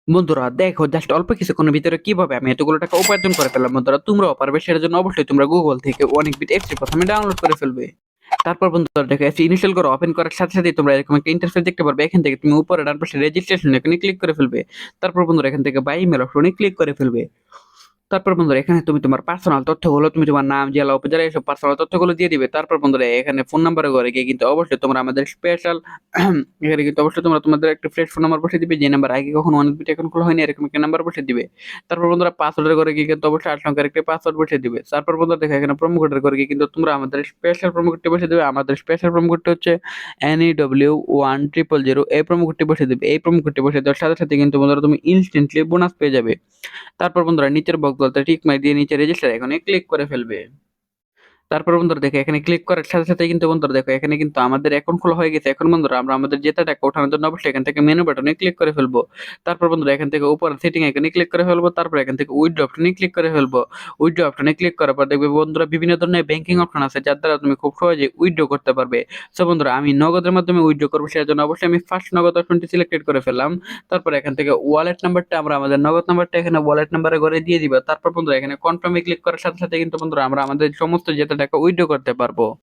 বন্ধুরা দেখো জাস্ট অল্প কিছুক্ষণের ভিতরে কিভাবে আমি এতগুলো টাকা উপার্জন করে ফেললাম। বন্ধুরা তোমরাও পারবে, সেটার জন্য অবশ্যই তোমরা গুগল থেকে অনেকবিট অ্যাপসটি প্রথমে ডাউনলোড করে ফেলবে। তারপর বন্ধুরা দেখো অ্যাপসটি ইনস্টল করে ওপেন করার সাথে সাথেই তোমরা এরকম একটা ইন্টারফেস দেখতে পারবে। এখান থেকে তুমি উপরে ডান পাশে রেজিস্ট্রেশন এখানে ক্লিক করে ফেলবে। তারপর বন্ধুরা এখান থেকে বাই ইমেল অপশনে ক্লিক করে ফেলবে। তারপর বন্ধুরা এখানে তুমি তোমার পার্সোনাল তথ্যগুলো, তুমি তোমার নাম, জেলা, উপজেলা এসব পার্সোনাল তথ্যগুলো দিয়ে দিবে। তারপর বন্ধুরা এখানে ফোন নাম্বারে ঘরে গিয়ে কিন্তু অবশ্যই তোমরা আমাদের স্পেশাল এখানে কিন্তু অবশ্যই তোমরা তোমাদের একটা ফ্রেশ ফোন নাম্বার বসিয়ে দিবে, যে নাম্বার আগে কখনো অনেক বিট অ্যাকাউন্ট খোলা হয়নি এরকম একটা নাম্বার বসিয়ে দিবে। তারপর বন্ধুরা পাসওয়ার্ডের ঘরে গিয়ে কিন্তু অবশ্যই 8 সংখ্যার একটা পাসওয়ার্ড বসিয়ে দিবে। তারপর বন্ধুরা দেখো এখানে প্রোমো কোডের ঘরে গিয়ে কিন্তু তোমরা আমাদের স্পেশাল প্রোমো কোডটি বসিয়ে দিবে। আমাদের স্পেশাল প্রোমো কোডটি হচ্ছে NEW1000। এই প্রোমো কোডটি বসিয়ে দিবে। এই প্রোমো কোডটি বসিয়ে দেওয়ার সাথে সাথে কিন্তু বন্ধুরা তুমি ইনস্ট্যান্টলি বোনাস পেয়ে যাবে। তারপর বন্ধুরা নিচের বক্সগুলোতে টিক মার্ক দিয়ে নিচে রেজিস্টার এখানে ক্লিক করে ফেলবে। তারপর বন্ধুরা দেখো এখানে ক্লিক করার সাথে সাথে কিন্তু বন্ধুরা দেখো এখানে কিন্তু আমাদের অ্যাকাউন্ট খোলা হয়ে গেছে। এখন বন্ধুরা আমরা আমাদের জেতা টাকা ওঠানোর জন্য অবশ্যই এখান থেকে মেনু বাটনে ক্লিক করে ফেলবো। তারপর বন্ধুরা এখান থেকে উপরে সেটিং আইকনে ক্লিক করে ফেলবো। তারপর এখান থেকে উইথড্র অপশনে ক্লিক করে ফেলবো। উইথড্র অপশনে ক্লিক করার পর দেখবে বন্ধুরা বিভিন্ন ধরনের ব্যাংকিং অপশন আছে যার দ্বারা তুমি খুব সহজে উইথড্র করতে পারবে। সো বন্ধুরা আমি নগদের মাধ্যমে উইথড্র করবো, সেটার জন্য অবশ্যই আমি ফার্স্ট নগদ অপশনটি সিলেক্টেড করে ফেললাম। তারপর এখান থেকে ওয়ালেট নাম্বারটা আমরা আমাদের নগদ নাম্বারটা এখানে ওয়ালেট নাম্বারে করে দিয়ে দিবা। তারপর বন্ধুরা এখানে কনফার্মে ক্লিক করার সাথে সাথে কিন্তু বন্ধুরা আমরা আমাদের সমস্ত জেতা টাকা উইথড্র করতে পারবো।